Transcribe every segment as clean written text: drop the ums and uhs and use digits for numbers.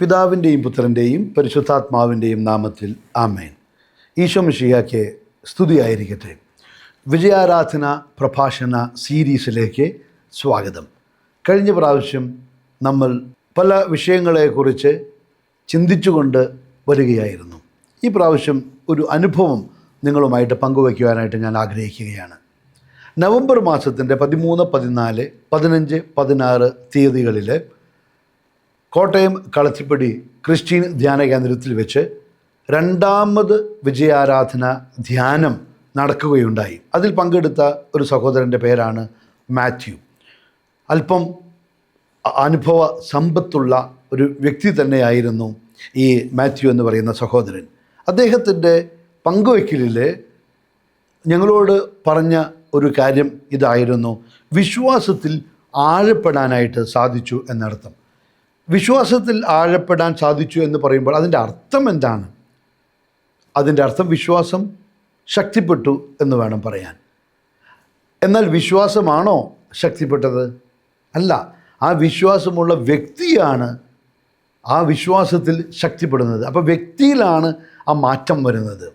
പിതാവിൻ്റെയും പുത്രൻ്റെയും പരിശുദ്ധാത്മാവിൻ്റെയും നാമത്തിൽ ആമേൻ. ഈശോ മിശിഹായ്ക്ക് സ്തുതിയായിരിക്കട്ടെ. വിജയാരാധന പ്രഭാഷണ സീരീസിലേക്ക് സ്വാഗതം. കഴിഞ്ഞ പ്രാവശ്യം നമ്മൾ പല വിഷയങ്ങളെക്കുറിച്ച് ചിന്തിച്ചുകൊണ്ട് വരികയായിരുന്നു. ഈ പ്രാവശ്യം ഒരു അനുഭവം നിങ്ങളുമായിട്ട് പങ്കുവയ്ക്കുവാനായിട്ട് ഞാൻ ആഗ്രഹിക്കുകയാണ്. നവംബർ മാസത്തിൻ്റെ 13, 14, 15, 16 തീയതികളിൽ കോട്ടയം കളത്തിപ്പടി ക്രിസ്ത്യൻ ധ്യാന കേന്ദ്രത്തിൽ വെച്ച് രണ്ടാമത് വിജയാരാധന ധ്യാനം നടക്കുകയുണ്ടായി. അതിൽ പങ്കെടുത്ത ഒരു സഹോദരൻ്റെ പേരാണ് മാത്യു. അല്പം അനുഭവ സമ്പത്തുള്ള ഒരു വ്യക്തി തന്നെയായിരുന്നു ഈ മാത്യു എന്ന് പറയുന്ന സഹോദരൻ. അദ്ദേഹത്തിൻ്റെ പങ്കുവയ്ക്കലിൽ ഞങ്ങളോട് പറഞ്ഞ ഒരു കാര്യം ഇതായിരുന്നു: വിശ്വാസത്തിൽ ആഴപ്പെടാനായിട്ട് സാധിച്ചു എന്നർത്ഥം. വിശ്വാസത്തിൽ ആഴപ്പെടാൻ സാധിച്ചു എന്ന് പറയുമ്പോൾ അതിൻ്റെ അർത്ഥം എന്താണ്? അതിൻ്റെ അർത്ഥം വിശ്വാസം ശക്തിപ്പെട്ടു എന്ന് വേണം പറയാൻ. എന്നാൽ വിശ്വാസമാണോ ശക്തിപ്പെട്ടത്? അല്ല, ആ വിശ്വാസമുള്ള വ്യക്തിയാണ് ആ വിശ്വാസത്തിൽ ശക്തിപ്പെടുന്നത്. അപ്പോൾ വ്യക്തിയിലാണ് ആ മാറ്റം വരുന്നത്.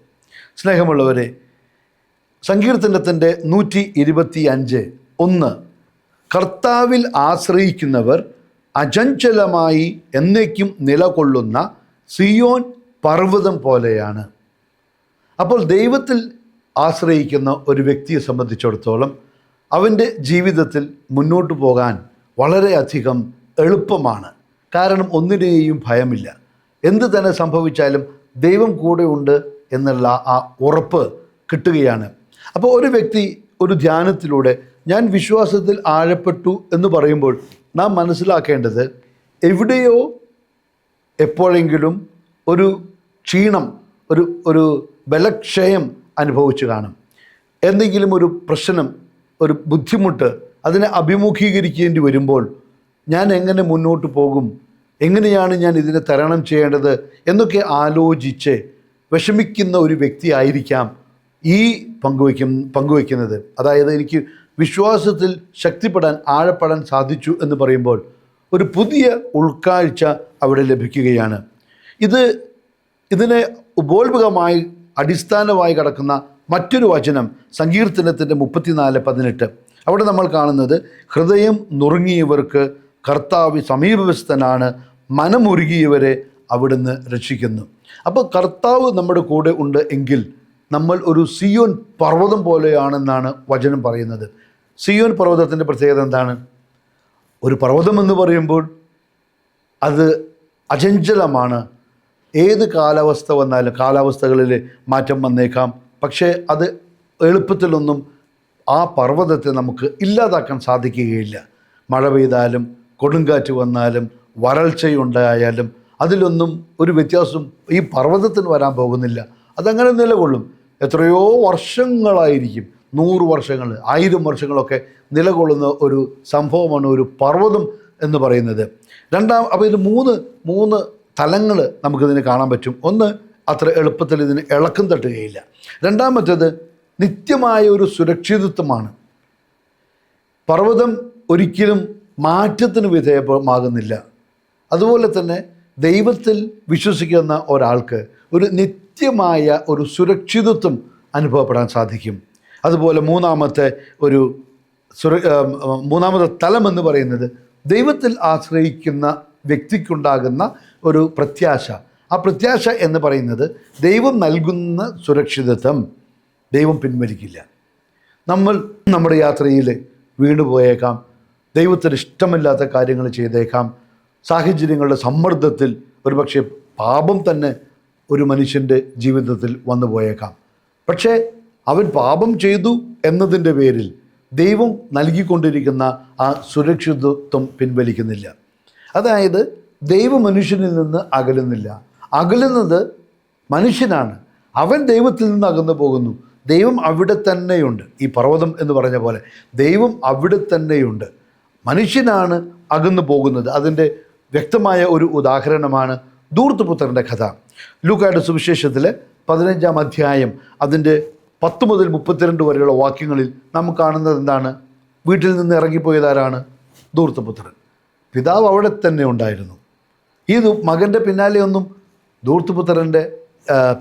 സ്നേഹമുള്ളവരെ, സങ്കീർത്തനത്തിൻ്റെ 125:1 കർത്താവിൽ ആശ്രയിക്കുന്നവർ അചഞ്ചലമായി എന്നേക്കും നിലകൊള്ളുന്ന സിയോൻ പർവ്വതം പോലെയാണ്. അപ്പോൾ ദൈവത്തിൽ ആശ്രയിക്കുന്ന ഒരു വ്യക്തിയെ സംബന്ധിച്ചിടത്തോളം അവൻ്റെ ജീവിതത്തിൽ മുന്നോട്ട് പോകാൻ വളരെയധികം എളുപ്പമാണ്. കാരണം ഒന്നിനെയും ഭയമില്ല. എന്ത് തന്നെ സംഭവിച്ചാലും ദൈവം കൂടെ ഉണ്ട് എന്നുള്ള ആ ഉറപ്പ് കിട്ടുകയാണ്. അപ്പോൾ ഒരു വ്യക്തി ഒരു ധ്യാനത്തിലൂടെ ഞാൻ വിശ്വാസത്തിൽ ആഴപ്പെട്ടു എന്ന് പറയുമ്പോൾ നാം മനസ്സിലാക്കേണ്ടത്, എവിടെയോ എപ്പോഴെങ്കിലും ഒരു ക്ഷീണം, ഒരു ബലക്ഷയം അനുഭവിച്ചു കാണും. എന്തെങ്കിലും ഒരു പ്രശ്നം, ഒരു ബുദ്ധിമുട്ട് അതിനെ അഭിമുഖീകരിക്കേണ്ടി വരുമ്പോൾ ഞാൻ എങ്ങനെ മുന്നോട്ട് പോകും, എങ്ങനെയാണ് ഞാൻ ഇതിനെ തരണം ചെയ്യേണ്ടത് എന്നൊക്കെ ആലോചിച്ച് വിഷമിക്കുന്ന ഒരു വ്യക്തിയായിരിക്കാം ഈ പങ്കുവയ്ക്കുന്നത്. അതായത് എനിക്ക് വിശ്വാസത്തിൽ ശക്തിപ്പെടാൻ, ആഴപ്പെടാൻ സാധിച്ചു എന്ന് പറയുമ്പോൾ ഒരു പുതിയ ഉൾക്കാഴ്ച അവിടെ ലഭിക്കുകയാണ്. ഇതിനെ ഉപോത്ഭകമായി അടിസ്ഥാനമായി കിടക്കുന്ന മറ്റൊരു വചനം സങ്കീർത്തനത്തിൻ്റെ 34:18. അവിടെ നമ്മൾ കാണുന്നത്, ഹൃദയം നുറുങ്ങിയവർക്ക് കർത്താവ് സമീപസ്ഥനാണ്, മനമുരുകിയവരെ അവിടുന്ന് രക്ഷിക്കുന്നു. അപ്പോൾ കർത്താവ് നമ്മുടെ കൂടെ ഉണ്ട് എങ്കിൽ നമ്മൾ ഒരു സിയോൻ പർവ്വതം പോലെയാണെന്നാണ് വചനം പറയുന്നത്. സിയോൻ പർവ്വതത്തിൻ്റെ പ്രത്യേകത എന്താണ്? ഒരു പർവ്വതം എന്ന് പറയുമ്പോൾ അത് അചഞ്ചലമാണ്. ഏത് കാലാവസ്ഥ വന്നാലും കാലാവസ്ഥകളിൽ മാറ്റം വന്നേക്കാം, പക്ഷേ അത് എളുപ്പത്തിലൊന്നും ആ പർവ്വതത്തെ നമുക്ക് ഇല്ലാതാക്കാൻ സാധിക്കുകയില്ല. മഴ പെയ്താലും കൊടുങ്കാറ്റ് വന്നാലും വരൾച്ചയുണ്ടായാലും അതിലൊന്നും ഒരു വ്യത്യാസം ഈ പർവ്വതത്തിന് വരാൻ പോകുന്നില്ല. അതങ്ങനെ നിലകൊള്ളും. എത്രയോ വർഷങ്ങളായിരിക്കും, 100 വർഷങ്ങൾ, 1000 വർഷങ്ങളൊക്കെ നിലകൊള്ളുന്ന ഒരു സംഭവമാണ് ഒരു പർവ്വതം എന്ന് പറയുന്നത്. അപ്പോൾ ഇത് മൂന്ന് തലങ്ങൾ നമുക്കിതിന് കാണാൻ പറ്റും. ഒന്ന്, അത്ര എളുപ്പത്തിൽ ഇതിന് ഇളക്കം തട്ടുകയില്ല. രണ്ടാമത്തേത്, നിത്യമായ ഒരു സുരക്ഷിതത്വമാണ്. പർവ്വതം ഒരിക്കലും മാറ്റത്തിന് വിധേയമാകുന്നില്ല. അതുപോലെ തന്നെ ദൈവത്തിൽ വിശ്വസിക്കുന്ന ഒരാൾക്ക് ഒരു നിത്യമായ ഒരു സുരക്ഷിതത്വം അനുഭവപ്പെടാൻ സാധിക്കും. അതുപോലെ മൂന്നാമത്തെ തലം എന്ന് പറയുന്നത് ദൈവത്തിൽ ആശ്രയിക്കുന്ന വ്യക്തിക്കുണ്ടാകുന്ന ഒരു പ്രത്യാശ. ആ പ്രത്യാശ എന്ന് പറയുന്നത് ദൈവം നൽകുന്ന സുരക്ഷിതത്വം ദൈവം പിൻവലിക്കില്ല. നമ്മൾ നമ്മുടെ യാത്രയിൽ വീണുപോയേക്കാം, ദൈവത്തിന് ഇഷ്ടമില്ലാത്ത കാര്യങ്ങൾ ചെയ്തേക്കാം, സാഹചര്യങ്ങളുടെ സമ്മർദ്ദത്തിൽ ഒരുപക്ഷെ പാപം തന്നെ ഒരു മനുഷ്യൻ്റെ ജീവിതത്തിൽ വന്നു പോയേക്കാം. പക്ഷേ അവൻ പാപം ചെയ്തു എന്നതിൻ്റെ പേരിൽ ദൈവം നൽകിക്കൊണ്ടിരിക്കുന്ന ആ സുരക്ഷിതത്വം പിൻവലിക്കുന്നില്ല. അതായത് ദൈവം മനുഷ്യനിൽ നിന്ന് അകലുന്നില്ല. അകലുന്നത് മനുഷ്യനാണ്. അവൻ ദൈവത്തിൽ നിന്ന് അകന്നു പോകുന്നു. ദൈവം അവിടെ തന്നെയുണ്ട്. ഈ പർവ്വതം എന്ന് പറഞ്ഞ പോലെ ദൈവം അവിടെ തന്നെയുണ്ട്. മനുഷ്യനാണ് അകന്നു പോകുന്നത്. അതിൻ്റെ വ്യക്തമായ ഒരു ഉദാഹരണമാണ് ധൂർത്തപുത്രൻ്റെ കഥ. ലൂക്കായുടെ സുവിശേഷത്തിൽ 15-ാം അധ്യായം അതിൻ്റെ 10 മുതൽ 32 വരെയുള്ള വാക്യങ്ങളിൽ നാം കാണുന്നത് എന്താണ്? വീട്ടിൽ നിന്ന് ഇറങ്ങിപ്പോയതാരാണ്? ധൂർത്തപുത്രൻ. പിതാവ് അവിടെ തന്നെ ഉണ്ടായിരുന്നു. ഈ മകൻ്റെ പിന്നാലെയൊന്നും ധൂർത്തുപുത്രൻ്റെ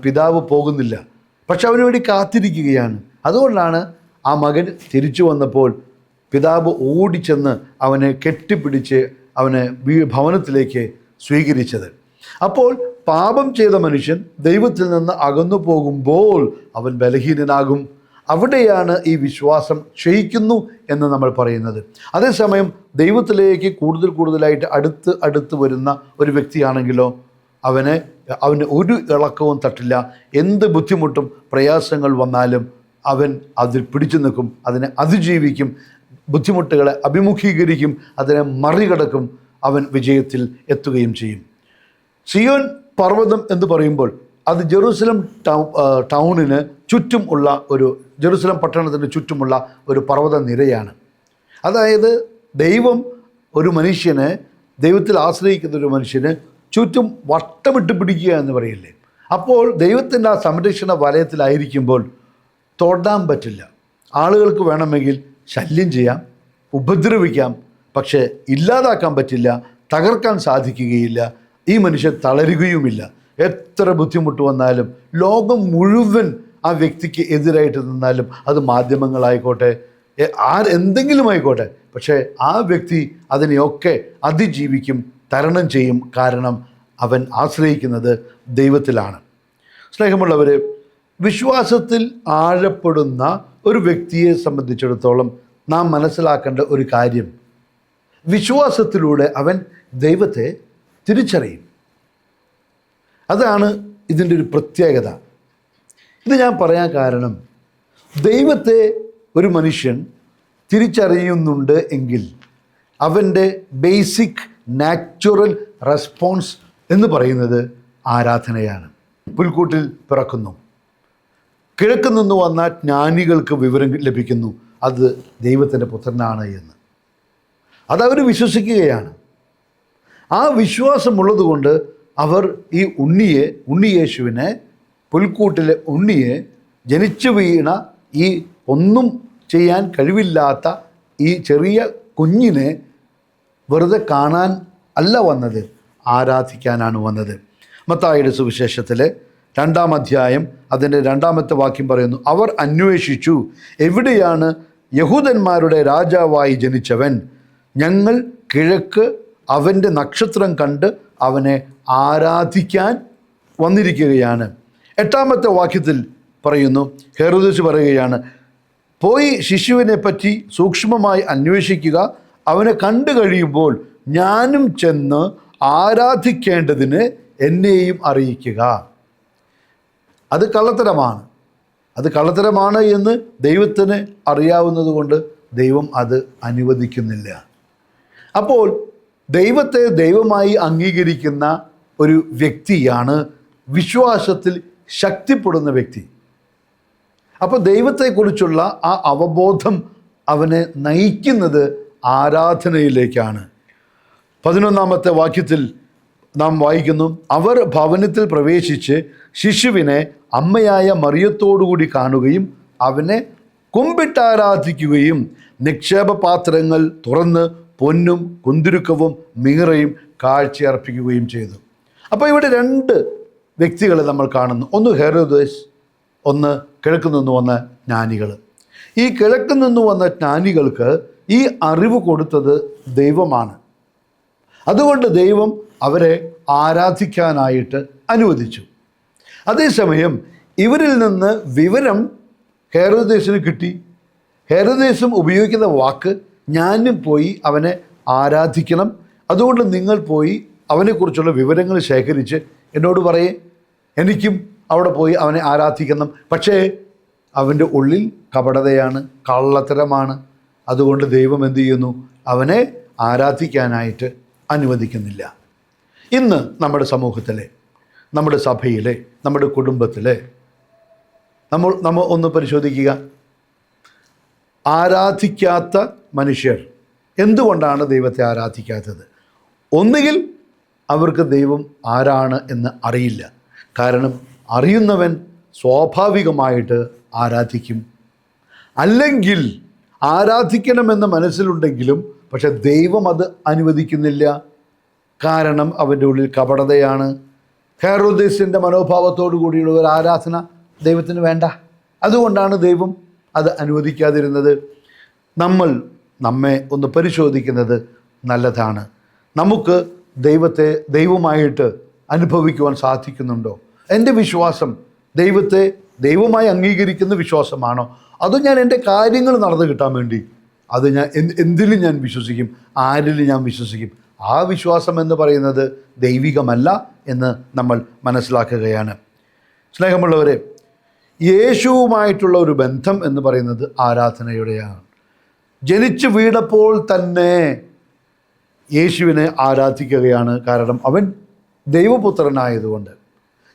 പിതാവ് പോകുന്നില്ല. പക്ഷെ അവന് വേണ്ടി കാത്തിരിക്കുകയാണ്. അതുകൊണ്ടാണ് ആ മകൻ തിരിച്ചു വന്നപ്പോൾ പിതാവ് ഓടിച്ചെന്ന് അവനെ കെട്ടിപ്പിടിച്ച് അവനെ ഭവനത്തിലേക്ക് സ്വീകരിച്ചത്. അപ്പോൾ പാപം ചെയ്ത മനുഷ്യൻ ദൈവത്തിൽ നിന്ന് അകന്നു പോകുമ്പോൾ അവൻ ബലഹീനനാകും. അവിടെയാണ് ഈ വിശ്വാസം ക്ഷയിക്കുന്നു എന്ന് നമ്മൾ പറയുന്നത്. അതേസമയം ദൈവത്തിലേക്ക് കൂടുതലായിട്ട് അടുത്ത് വരുന്ന ഒരു വ്യക്തിയാണെങ്കിലോ അവന് ഒരു ഇളക്കവും തട്ടില്ല. എന്ത് ബുദ്ധിമുട്ടും പ്രയാസങ്ങൾ വന്നാലും അവൻ അതിൽ പിടിച്ചു നിൽക്കും, അതിനെ അതിജീവിക്കും, ബുദ്ധിമുട്ടുകളെ അഭിമുഖീകരിക്കും, അതിനെ മറികടക്കും. അവൻ വിജയത്തിൽ എത്തുകയും ചെയ്യും. സിയോൻ പർവ്വതം എന്ന് പറയുമ്പോൾ അത് ജെറുസലം ടൗണിന് ചുറ്റും ഉള്ള ജെറുസലം പട്ടണത്തിന് ചുറ്റുമുള്ള ഒരു പർവ്വത നിരയാണ്. അതായത് ദൈവം ഒരു മനുഷ്യനെ, ദൈവത്തിൽ ആശ്രയിക്കുന്ന ഒരു മനുഷ്യന് ചുറ്റും വട്ടമിട്ട് പിടിക്കുക എന്ന് പറയില്ലേ. അപ്പോൾ ദൈവത്തിൻ്റെ ആ സംരക്ഷണ വലയത്തിലായിരിക്കുമ്പോൾ തൊടാൻ പറ്റില്ല. ആളുകൾക്ക് വേണമെങ്കിൽ ശല്യം ചെയ്യാം, ഉപദ്രവിക്കാം, പക്ഷേ ഇല്ലാതാക്കാൻ പറ്റില്ല, തകർക്കാൻ സാധിക്കുകയില്ല. ഈ മനുഷ്യൻ തളരുകയുമില്ല. എത്ര ബുദ്ധിമുട്ട് വന്നാലും, ലോകം മുഴുവൻ ആ വ്യക്തിക്ക് എതിരായിട്ട് നിന്നാലും, അത് മാധ്യമങ്ങളായിക്കോട്ടെ, എന്തെങ്കിലും ആയിക്കോട്ടെ, പക്ഷേ ആ വ്യക്തി അതിനെയൊക്കെ അതിജീവിക്കും, തരണം ചെയ്യും. കാരണം അവൻ ആശ്രയിക്കുന്നത് ദൈവത്തിലാണ്. സ്നേഹമുള്ളവർ, വിശ്വാസത്തിൽ ആഴപ്പെടുന്ന ഒരു വ്യക്തിയെ സംബന്ധിച്ചിടത്തോളം നാം മനസ്സിലാക്കേണ്ട ഒരു കാര്യം, വിശ്വാസത്തിലൂടെ അവൻ ദൈവത്തെ തിരിച്ചറിയും. അതാണ് ഇതിൻ്റെ ഒരു പ്രത്യേകത. ഇത് ഞാൻ പറയാൻ കാരണം, ദൈവത്തെ ഒരു മനുഷ്യൻ തിരിച്ചറിയുന്നുണ്ട് എങ്കിൽ അവൻ്റെ ബേസിക് നാച്ചുറൽ റെസ്പോൺസ് എന്ന് പറയുന്നത് ആരാധനയാണ്. പുൽക്കൂട്ടിൽ പിറക്കുന്നു, കിഴക്ക് നിന്ന് വന്ന ജ്ഞാനികൾക്ക് വിവരം ലഭിക്കുന്നു അത് ദൈവത്തിൻ്റെ പുത്രനാണ് എന്ന്. അതവർ വിശ്വസിക്കുകയാണ്. ആ വിശ്വാസമുള്ളതുകൊണ്ട് അവർ ഈ ഉണ്ണിയേശുവിനെ, പുൽക്കൂട്ടിലെ ഉണ്ണിയെ, ജനിച്ചു വീണ ഈ ഒന്നും ചെയ്യാൻ കഴിവില്ലാത്ത ഈ ചെറിയ കുഞ്ഞിനെ വെറുതെ കാണാൻ അല്ല വന്നത്, ആരാധിക്കാനാണ് വന്നത്. മത്തായിയുടെ സുവിശേഷത്തിലെ 2-ാം അധ്യായം അതിൻ്റെ 2-ാമത്തെ വാക്യം പറയുന്നു, അവർ അന്വേഷിച്ചു, എവിടെയാണ് യഹൂദന്മാരുടെ രാജാവായി ജനിച്ചവൻ? ഞങ്ങൾ കിഴക്ക് അവൻ്റെ നക്ഷത്രം കണ്ട് അവനെ ആരാധിക്കാൻ വന്നിരിക്കുകയാണ്. 8-ാമത്തെ വാക്യത്തിൽ പറയുന്നു, ഹെരോദാവ് പറയുകയാണ്, പോയി ശിശുവിനെ പറ്റി സൂക്ഷ്മമായി അന്വേഷിക്കുക, അവനെ കണ്ടു കഴിയുമ്പോൾ ഞാനും ചെന്ന് ആരാധിക്കേണ്ടതിന് എന്നെയും അറിയിക്കുക. അത് കള്ളത്തരമാണ് എന്ന് ദൈവത്തിന് അറിയാവുന്നത് കൊണ്ട് ദൈവം അത് അനുവദിക്കുന്നില്ല. അപ്പോൾ ദൈവത്തെ ദൈവമായി അംഗീകരിക്കുന്ന ഒരു വ്യക്തിയാണ് വിശ്വാസത്തിൽ ശക്തിപ്പെടുന്ന വ്യക്തി. അപ്പോൾ ദൈവത്തെക്കുറിച്ചുള്ള ആ അവബോധം അവനെ നയിക്കുന്നത് ആരാധനയിലേക്കാണ്. 11-ാമത്തെ വാക്യത്തിൽ നാം വായിക്കുന്നു, അവർ ഭവനത്തിൽ പ്രവേശിച്ച് ശിശുവിനെ അമ്മയായ മറിയത്തോടുകൂടി കാണുകയും അവനെ കുമ്പിട്ടാരാധിക്കുകയും നിക്ഷേപപാത്രങ്ങൾ തുറന്ന് പൊന്നും കുന്തിരുക്കവും മീറയും കാഴ്ചയർപ്പിക്കുകയും ചെയ്തു. അപ്പോൾ ഇവിടെ 2 വ്യക്തികളെ നമ്മൾ കാണുന്നു. ഒന്ന് ഹെരോദാവ്, ഒന്ന് കിഴക്ക് നിന്ന് വന്ന ജ്ഞാനികൾ. ഈ കിഴക്ക് നിന്ന് വന്ന ജ്ഞാനികൾക്ക് ഈ അറിവ് കൊടുത്തത് ദൈവമാണ്. അതുകൊണ്ട് ദൈവം അവരെ ആരാധിക്കാനായിട്ട് അനുവദിച്ചു. അതേസമയം ഇവരിൽ നിന്ന് വിവരം ഹെരോദേസിന് കിട്ടി. ഹെരോദേസും ഉപയോഗിക്കുന്ന വാക്ക്, ഞാനും പോയി അവനെ ആരാധിക്കണം, അതുകൊണ്ട് നിങ്ങൾ പോയി അവനെക്കുറിച്ചുള്ള വിവരങ്ങൾ ശേഖരിച്ച് എന്നോട് പറയേ, എനിക്കും അവിടെ പോയി അവനെ ആരാധിക്കണം. പക്ഷേ അവൻ്റെ ഉള്ളിൽ കപടതയാണ്, കള്ളത്തരമാണ്. അതുകൊണ്ട് ദൈവം എന്തു ചെയ്യുന്നു? അവനെ ആരാധിക്കാനായിട്ട് അനുവദിക്കുന്നില്ല. ഇന്ന് നമ്മുടെ സമൂഹത്തിലെ, നമ്മുടെ സഭയിലെ, നമ്മുടെ കുടുംബത്തിലെ നമ്മൾ ഒന്ന് പരിശോധിക്കുക. ആരാധിക്കാത്ത മനുഷ്യർ എന്തുകൊണ്ടാണ് ദൈവത്തെ ആരാധിക്കാത്തത്? ഒന്നുകിൽ അവർക്ക് ദൈവം ആരാണ് എന്ന് അറിയില്ല. കാരണം അറിയുന്നവൻ സ്വാഭാവികമായിട്ട് ആരാധിക്കും. അല്ലെങ്കിൽ ആരാധിക്കണമെന്ന് മനസ്സിലുണ്ടെങ്കിലും പക്ഷെ ദൈവം അത് അനുവദിക്കുന്നില്ല. കാരണം അവൻ്റെ ഉള്ളിൽ കപടതയാണ്. ഹെറോദേസിൻ്റെ മനോഭാവത്തോടു കൂടിയുള്ള ഒരു ആരാധന ദൈവത്തിന് വേണ്ട. അതുകൊണ്ടാണ് ദൈവം അത് അനുവദിക്കാതിരുന്നത്. നമ്മെ ഒന്ന് പരിശോധിക്കുന്നത് നല്ലതാണ്. നമുക്ക് ദൈവത്തെ ദൈവമായിട്ട് അനുഭവിക്കുവാൻ സാധിക്കുന്നുണ്ടോ? എൻ്റെ വിശ്വാസം ദൈവത്തെ ദൈവമായി അംഗീകരിക്കുന്ന വിശ്വാസമാണോ? അതോ ഞാൻ എൻ്റെ കാര്യങ്ങൾ നടന്നു കിട്ടാൻ വേണ്ടി അത് ഞാൻ എന്തിലും ഞാൻ വിശ്വസിക്കും, ആരിലും ഞാൻ വിശ്വസിക്കും? ആ വിശ്വാസം എന്ന് പറയുന്നത് ദൈവികമല്ല എന്ന് നമ്മൾ മനസ്സിലാക്കുകയാണ്. സ്നേഹമുള്ളവരെ, യേശുവുമായിട്ടുള്ള ഒരു ബന്ധം എന്ന് പറയുന്നത് ആരാധനയുടെയാണ്. ജനിച്ചു വീണപ്പോൾ തന്നെ യേശുവിനെ ആരാധിക്കുകയാണ്. കാരണം അവൻ ദൈവപുത്രനായതുകൊണ്ട്.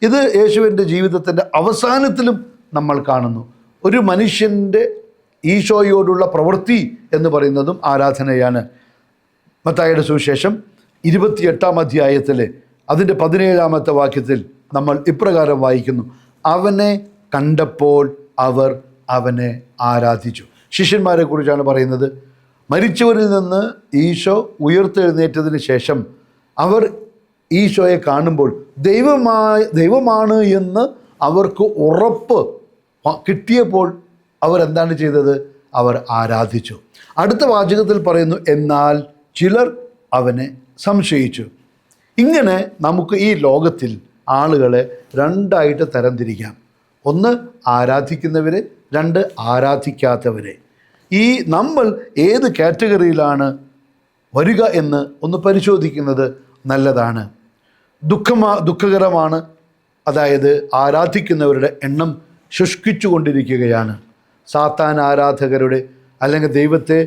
ഇത് യേശുവിൻ്റെ ജീവിതത്തിൻ്റെ അവസാനത്തിലും നമ്മൾ കാണുന്നു. ഒരു മനുഷ്യൻ്റെ ഈശോയോടുള്ള പ്രവൃത്തി എന്ന് പറയുന്നതും ആരാധനയാണ്. മത്തായിയുടെ സുവിശേഷം 28-ാം അധ്യായത്തിൽ അതിൻ്റെ 17-ാമത്തെ വാക്യത്തിൽ നമ്മൾ ഇപ്രകാരം വായിക്കുന്നു: അവനെ കണ്ടപ്പോൾ അവർ അവനെ ആരാധിച്ചു. ശിഷ്യന്മാരെ കുറിച്ചാണ് പറയുന്നത്. മരിച്ചവരിൽ നിന്ന് ഈശോ ഉയർത്തെഴുന്നേറ്റതിന് ശേഷം അവർ ഈശോയെ കാണുമ്പോൾ ദൈവമാണ് എന്ന് അവർക്ക് ഉറപ്പ് കിട്ടിയപ്പോൾ അവരെന്താണ് ചെയ്തത്? അവർ ആരാധിച്ചു. അടുത്ത വാചകത്തിൽ പറയുന്നു, എന്നാൽ ചിലർ അവനെ സംശയിച്ചു. ഇങ്ങനെ നമുക്ക് ഈ ലോകത്തിൽ ആളുകളെ രണ്ടായിട്ട് തരംതിരിക്കാം. ഒന്ന് ആരാധിക്കുന്നവരെ, രണ്ട് ആരാധിക്കാത്തവരെ. ഈ നമ്മൾ ഏത് കാറ്റഗറിയിലാണ് വരിക എന്ന് ഒന്ന് പരിശോധിക്കുന്നത് നല്ലതാണ്. ദുഃഖകരമാണ്. അതായത് ആരാധിക്കുന്നവരുടെ എണ്ണം ശുഷ്കിച്ചു കൊണ്ടിരിക്കുകയാണ്. സാത്താൻ ആരാധകരുടെ അല്ലെങ്കിൽ ദൈവത്തെ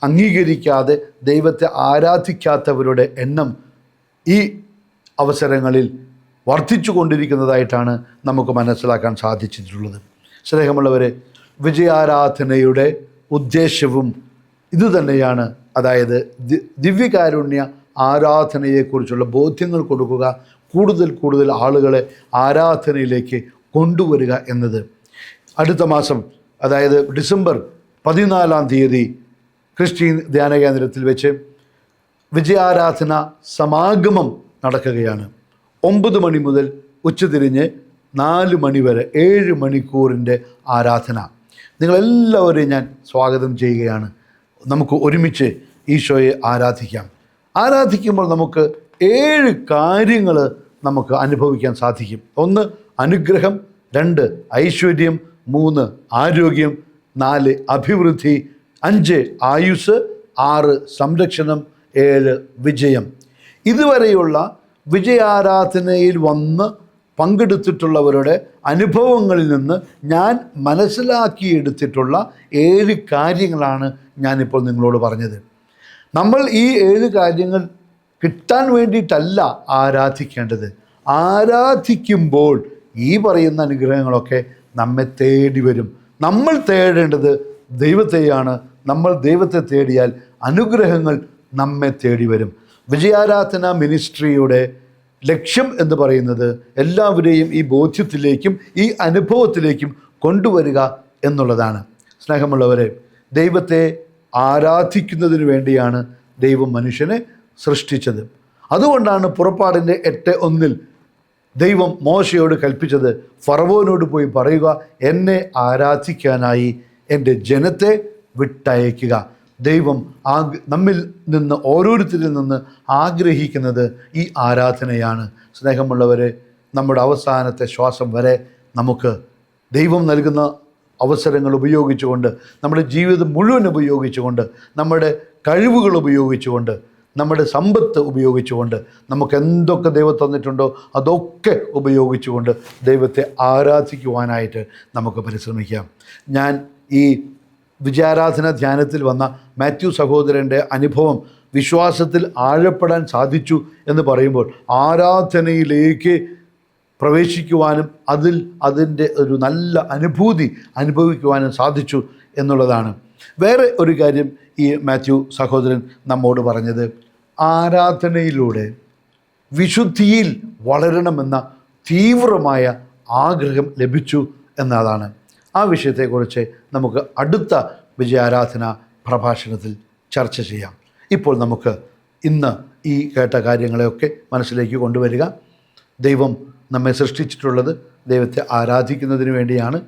അംഗീകരിക്കാതെ ദൈവത്തെ ആരാധിക്കാത്തവരുടെ എണ്ണം ഈ അവസരങ്ങളിൽ വർദ്ധിച്ചു കൊണ്ടിരിക്കുന്നതായിട്ടാണ് നമുക്ക് മനസ്സിലാക്കാൻ സാധിച്ചിട്ടുള്ളത്. സ്നേഹമുള്ളവരെ, വിജയാരാധനയുടെ ഉദ്ദേശ്യവും ഇതുതന്നെയാണ്. അതായത് ദിവ്യകാരുണ്യ ആരാധനയെക്കുറിച്ചുള്ള ബോധ്യങ്ങൾ കൊടുക്കുക, കൂടുതൽ ആളുകളെ ആരാധനയിലേക്ക് കൊണ്ടുവരിക എന്നത്. അടുത്ത മാസം, അതായത് ഡിസംബർ 14-ാം തീയതി ക്രിസ്ത്യൻ ധ്യാന കേന്ദ്രത്തിൽ വെച്ച് വിജയാരാധന സമാഗമം നടക്കുകയാണ്. 9 മണി മുതൽ ഉച്ചതിരിഞ്ഞ് 4 മണി വരെ 7 മണിക്കൂറിൻ്റെ ആരാധന. നിങ്ങളെല്ലാവരെയും ഞാൻ സ്വാഗതം ചെയ്യുകയാണ്. നമുക്ക് ഒരുമിച്ച് ഈശോയെ ആരാധിക്കാം. ആരാധിക്കുമ്പോൾ നമുക്ക് 7 കാര്യങ്ങൾ നമുക്ക് അനുഭവിക്കാൻ സാധിക്കും. 1 അനുഗ്രഹം, 2 ഐശ്വര്യം, 3 ആരോഗ്യം, 4 അഭിവൃദ്ധി, 5 ആയുസ്, 6 സംരക്ഷണം, 7 വിജയം. ഇതുവരെയുള്ള വിജയാരാധനയിൽ വന്ന് പങ്കെടുത്തിട്ടുള്ളവരുടെ അനുഭവങ്ങളിൽ നിന്ന് ഞാൻ മനസ്സിലാക്കിയെടുത്തിട്ടുള്ള 7 കാര്യങ്ങളാണ് ഞാനിപ്പോൾ നിങ്ങളോട് പറഞ്ഞത്. നമ്മൾ ഈ 7 കാര്യങ്ങൾ കിട്ടാൻ വേണ്ടിയിട്ടല്ല ആരാധിക്കേണ്ടത്. ആരാധിക്കുമ്പോൾ ഈ പറയുന്ന അനുഗ്രഹങ്ങളൊക്കെ നമ്മെ തേടി വരും. നമ്മൾ തേടേണ്ടത് ദൈവത്തെയാണ്. നമ്മൾ ദൈവത്തെ തേടിയാൽ അനുഗ്രഹങ്ങൾ നമ്മെ തേടി വരും. വിജയാരാധന മിനിസ്ട്രിയുടെ ലക്ഷ്യം എന്ന് പറയുന്നത് എല്ലാവരെയും ഈ ബോധ്യത്തിലേക്കും ഈ അനുഭവത്തിലേക്കും കൊണ്ടുവരിക എന്നുള്ളതാണ്. സ്നേഹമുള്ളവരെ, ദൈവത്തെ ആരാധിക്കുന്നതിന് വേണ്ടിയാണ് ദൈവം മനുഷ്യനെ സൃഷ്ടിച്ചത്. അതുകൊണ്ടാണ് പുറപ്പാടിൻ്റെ 8:1 ദൈവം മോശയോട് കൽപ്പിച്ചത്, ഫറവോനോട് പോയി പറയുക, എന്നെ ആരാധിക്കാനായി എൻ്റെ ജനത്തെ വിട്ടയക്കുക. ദൈവം നമ്മിൽ നിന്ന് ഓരോരുത്തരിൽ നിന്ന് ആഗ്രഹിക്കുന്നത് ഈ ആരാധനയാണ്. സ്നേഹമുള്ളവരെ, നമ്മുടെ അവസാനത്തെ ശ്വാസം വരെ നമുക്ക് ദൈവം നൽകുന്ന അവസരങ്ങൾ ഉപയോഗിച്ചുകൊണ്ട്, നമ്മുടെ ജീവിതം മുഴുവൻ ഉപയോഗിച്ചുകൊണ്ട്, നമ്മുടെ കഴിവുകൾ ഉപയോഗിച്ചുകൊണ്ട്, നമ്മുടെ സമ്പത്ത് ഉപയോഗിച്ചുകൊണ്ട്, നമുക്ക് എന്തൊക്കെ ദൈവം തന്നിട്ടുണ്ടോ അതൊക്കെ ഉപയോഗിച്ചുകൊണ്ട് ദൈവത്തെ ആരാധിക്കുവാനായിട്ട് നമുക്ക് പരിശ്രമിക്കാം. ഞാൻ ഈ വിജയാരാധന ധ്യാനത്തിൽ വന്ന മാത്യു സഹോദരൻ്റെ അനുഭവം, വിശ്വാസത്തിൽ ആഴപ്പെടാൻ സാധിച്ചു എന്ന് പറയുമ്പോൾ ആരാധനയിലേക്ക് പ്രവേശിക്കുവാനും അതിൻ്റെ ഒരു നല്ല അനുഭൂതി അനുഭവിക്കുവാനും സാധിച്ചു എന്നുള്ളതാണ്. വേറെ ഒരു കാര്യം ഈ മാത്യു സഹോദരൻ നമ്മോട് പറഞ്ഞത്, ആരാധനയിലൂടെ വിശുദ്ധിയിൽ വളരണമെന്ന തീവ്രമായ ആഗ്രഹം ലഭിച്ചു എന്നതാണ്. ആ വിഷയത്തെക്കുറിച്ച് നമുക്ക് അടുത്ത വിജയാരാധന പ്രഭാഷണത്തിൽ ചർച്ച ചെയ്യാം. ഇപ്പോൾ നമുക്ക് ഇന്ന് ഈ കേട്ട കാര്യങ്ങളെയൊക്കെ മനസ്സിലേക്ക് കൊണ്ടുവരിക. ദൈവം നമ്മെ സൃഷ്ടിച്ചിട്ടുള്ളത് ദൈവത്തെ ആരാധിക്കുന്നതിന് വേണ്ടിയാണ്.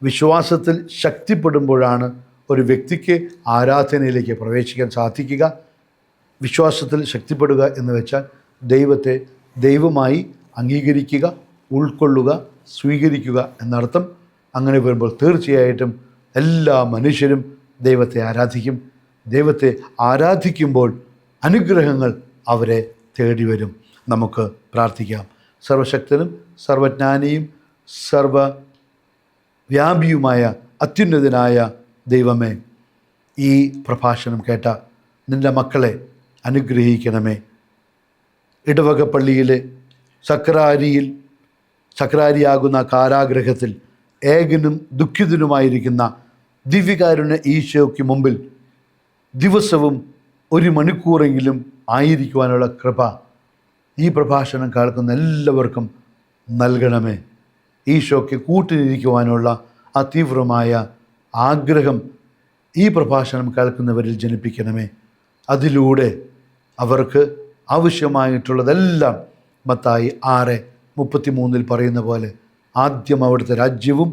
വിശ്വാസത്തിൽ ശക്തിപ്പെടുമ്പോഴാണ് ഒരു വ്യക്തിക്ക് ആരാധനയിലേക്ക് പ്രവേശിക്കാൻ സാധിക്കുക. വിശ്വാസത്തിൽ ശക്തിപ്പെടുക എന്ന് വെച്ചാൽ ദൈവത്തെ ദൈവമായി അംഗീകരിക്കുക, ഉൾക്കൊള്ളുക, സ്വീകരിക്കുക എന്നർത്ഥം. അങ്ങനെ വരുമ്പോൾ തീർച്ചയായിട്ടും എല്ലാ മനുഷ്യരും ദൈവത്തെ ആരാധിക്കും. ദൈവത്തെ ആരാധിക്കുമ്പോൾ അനുഗ്രഹങ്ങൾ അവരെ തേടി വരും. നമുക്ക് പ്രാർത്ഥിക്കാം. സർവശക്തനും സർവജ്ഞാനിയും സർവവ്യാപിയുമായ അത്യുന്നതനായ ദൈവമേ, ഈ പ്രഭാഷണം കേട്ട നിൻ്റെ മക്കളെ അനുഗ്രഹിക്കണമേ. ഇടവക പള്ളിയിലെ സക്രാരിയാകുന്ന കാരാഗ്രഹത്തിൽ ഏകനും ദുഃഖിതനുമായിരിക്കുന്ന ദിവ്യകാരുണ്യ ഈശോയ്ക്ക് മുമ്പിൽ ദിവസവും 1 മണിക്കൂറെങ്കിലും ആയിരിക്കുവാനുള്ള കൃപ ഈ പ്രഭാഷണം കേൾക്കുന്ന എല്ലാവർക്കും നൽകണമേ. ഈശോയ്ക്ക് കൂട്ടിനിരിക്കുവാനുള്ള അതീവ്രമായ ആഗ്രഹം ഈ പ്രഭാഷണം കേൾക്കുന്നവരിൽ ജനിപ്പിക്കണമേ. അതിലൂടെ അവർക്ക് ആവശ്യമായിട്ടുള്ളതെല്ലാം മത്തായി 6:33 പറയുന്ന പോലെ ആദ്യം അവിടുത്തെ രാജ്യവും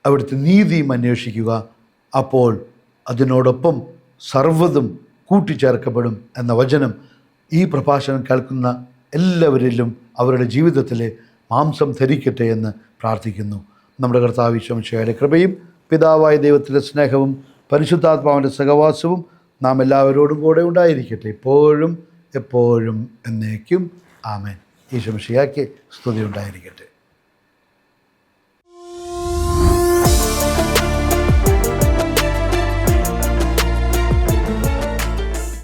അവിടുത്തെ നീതിയും അന്വേഷിക്കുക, അപ്പോൾ അതിനോടൊപ്പം സർവ്വതും കൂട്ടിച്ചേർക്കപ്പെടും എന്ന വചനം ഈ പ്രഭാഷണം കേൾക്കുന്ന എല്ലാവരിലും അവരുടെ ജീവിതത്തിലെ മാംസം ധരിക്കട്ടെ എന്ന് പ്രാർത്ഥിക്കുന്നു. നമ്മുടെ കർത്താവ് ഈശോ മിശിഹായുടെ കൃപയും പിതാവായ ദൈവത്തിൻ്റെ സ്നേഹവും പരിശുദ്ധാത്മാവിൻ്റെ സഹവാസവും നാം എല്ലാവരോടും കൂടെ ഉണ്ടായിരിക്കട്ടെ, ഇപ്പോഴും എപ്പോഴും എന്നേക്കും. ആമേൻ. ഈശോ മിശിഹായ്ക്ക് സ്തുതി ഉണ്ടായിരിക്കട്ടെ.